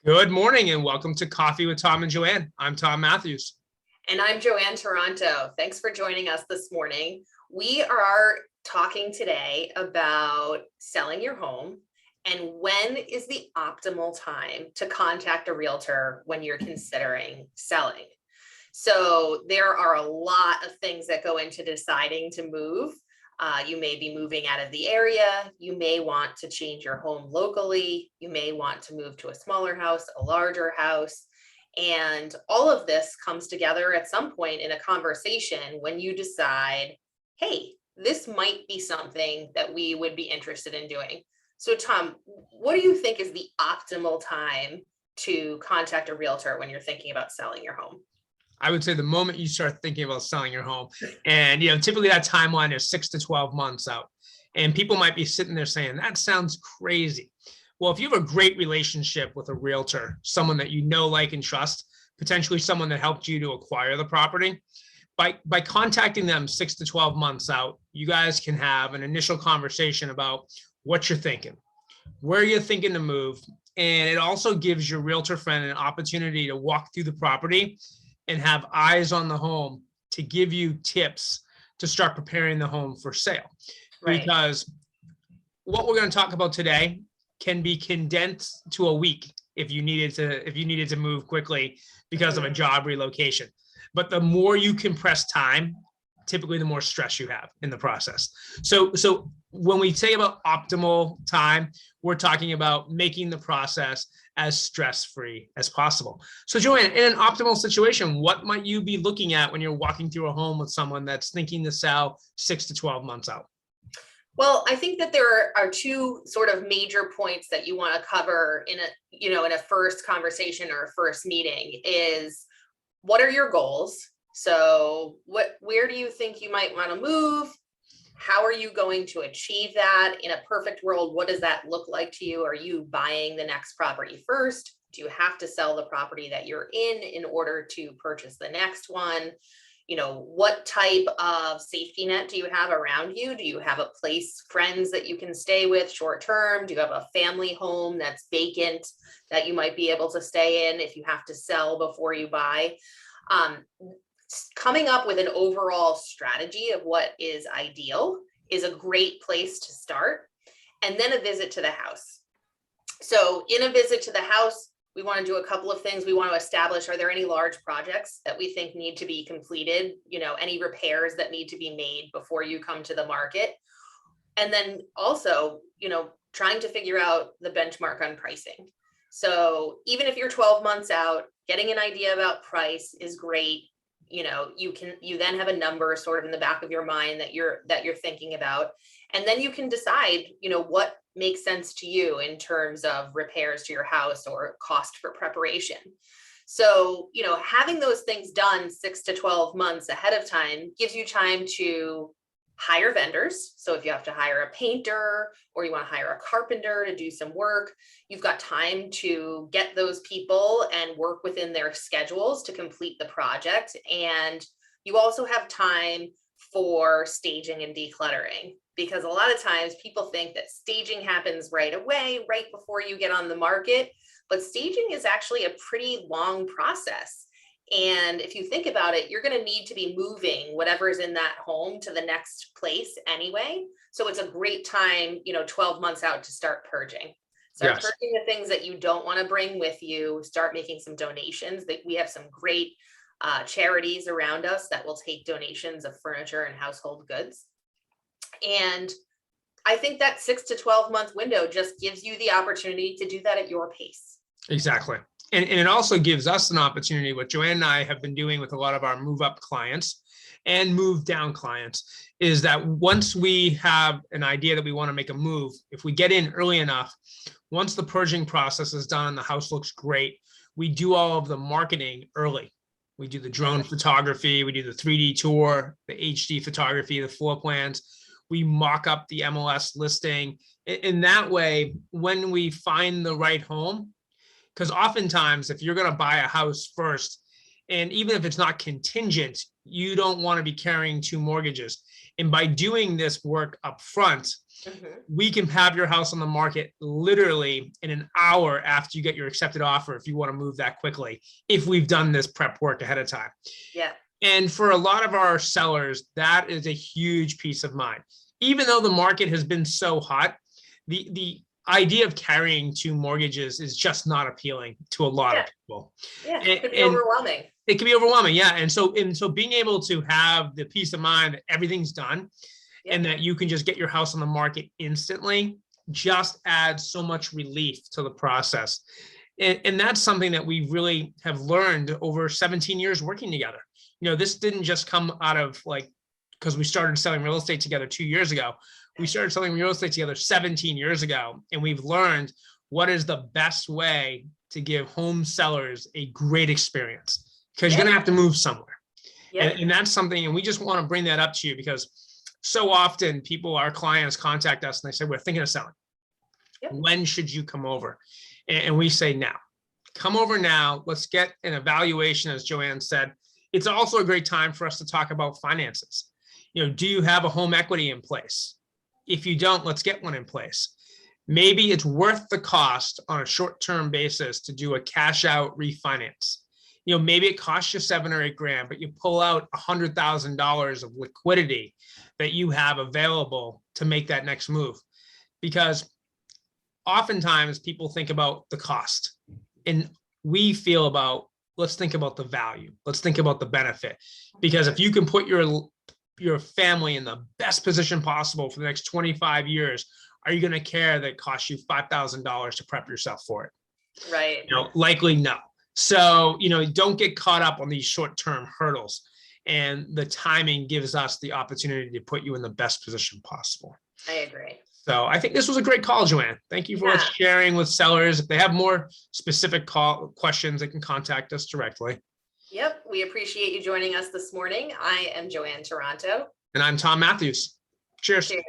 Good morning and welcome to Coffee with Tom and Joanne. I'm Tom Matthews. And I'm Joanne Toronto. Thanks for joining us this morning. We are talking today about selling your home and when is the optimal time to contact a realtor when you're considering selling. So there are a lot of things that go into deciding to move. You may be moving out of the area. You may want to change your home locally. You may want to move to a smaller house, a larger house. And all of this comes together at some point in a conversation when you decide, hey, this might be something that we would be interested in doing. So Tom, what do you think is the optimal time to contact a realtor when you're thinking about selling your home? I would say the moment you start thinking about selling your home, and typically that timeline is 6 to 12 months out. And people might be sitting there saying, that sounds crazy. Well, if you have a great relationship with a realtor, someone that you know, like, and trust, potentially someone that helped you to acquire the property, by contacting them 6 to 12 months out, you guys can have an initial conversation about what you're thinking, where you're thinking to move. And it also gives your realtor friend an opportunity to walk through the property and have eyes on the home to give you tips to start preparing the home for sale. Right. Because what we're going to talk about today can be condensed to a week if you needed to move quickly because of a job relocation. But the more you compress time, typically the more stress you have in the process. So when we say about optimal time, we're talking about making the process as stress-free as possible. So Joanne, in an optimal situation, what might you be looking at when you're walking through a home with someone that's thinking to sell 6 to 12 months out? Well, I think that there are two sort of major points that you want to cover in a first conversation or a first meeting is, what are your goals? So where do you think you might want to move? How are you going to achieve that? In a perfect world, what does that look like to you? Are you buying the next property first? Do you have to sell the property that you're in order to purchase the next one? What type of safety net do you have around you? Do you have a place, friends that you can stay with short term? Do you have a family home that's vacant that you might be able to stay in if you have to sell before you buy? Coming up with an overall strategy of what is ideal is a great place to start. And then a visit to the house. So in a visit to the house, we want to do a couple of things. We want to establish, are there any large projects that we think need to be completed? Any repairs that need to be made before you come to the market? And then also, trying to figure out the benchmark on pricing. So even if you're 12 months out, getting an idea about price is great. You then have a number sort of in the back of your mind that you're thinking about, and then you can decide, what makes sense to you in terms of repairs to your house or cost for preparation. So, having those things done 6 to 12 months ahead of time gives you time to hire vendors. So if you have to hire a painter or you want to hire a carpenter to do some work, you've got time to get those people and work within their schedules to complete the project. And you also have time for staging and decluttering, because a lot of times people think that staging happens right away, right before you get on the market, but staging is actually a pretty long process. And if you think about it, you're going to need to be moving whatever's in that home to the next place anyway. So it's a great time, 12 months out to start purging. Start purging the things that you don't want to bring with you. Start making some donations. We have some great charities around us that will take donations of furniture and household goods. And I think that 6 to 12 month window just gives you the opportunity to do that at your pace. Exactly. And it also gives us an opportunity, what Joanne and I have been doing with a lot of our move up clients and move down clients, is that once we have an idea that we want to make a move, if we get in early enough, once the purging process is done and the house looks great, we do all of the marketing early. We do the drone photography, we do the 3D tour, the HD photography, the floor plans. We mock up the MLS listing. In that way, when we find the right home, because oftentimes if you're going to buy a house first, And even if it's not contingent, you don't want to be carrying two mortgages. And by doing this work up front, we can have your house on the market literally in an hour after you get your accepted offer, if you want to move that quickly, if we've done this prep work ahead of time. Yeah. And for a lot of our sellers, that is a huge peace of mind. Even though the market has been so hot, the idea of carrying two mortgages is just not appealing to a lot of people. Yeah, it could be overwhelming. It can be overwhelming, yeah. And so being able to have the peace of mind that everything's done and that you can just get your house on the market instantly just adds so much relief to the process. And that's something that we really have learned over 17 years working together. You know, this didn't just come out of like, because we started selling real estate together 2 years ago. We started selling real estate together 17 years ago, and we've learned what is the best way to give home sellers a great experience, because you're going to have to move somewhere. And that's something, and we just want to bring that up to you because so often people, our clients contact us and they say, we're thinking of selling. When should you come over? And we say, now. Come over now. Let's get an evaluation, as Joanne said. It's also a great time for us to talk about finances. You know, do you have a home equity in place? If you don't, let's get one in place. Maybe it's worth the cost on a short-term basis to do a cash out refinance. You know, maybe it costs you $7 or $8 grand, but you pull out $100,000 of liquidity that you have available to make that next move. Because oftentimes people think about the cost, and we feel about, let's think about the value. Let's think about the benefit. Because if you can put your family in the best position possible for the next 25 years, are you going to care that it costs you $5,000 to prep yourself for it? Right. You know, likely no. So, you know, don't get caught up on these short-term hurdles. And the timing gives us the opportunity to put you in the best position possible. I agree. So I think this was a great call, Joanne. Thank you for sharing with sellers. If they have more specific questions, they can contact us directly. Yep. We appreciate you joining us this morning. I am Joanne Toronto. And I'm Tom Matthews. Cheers. Cheers.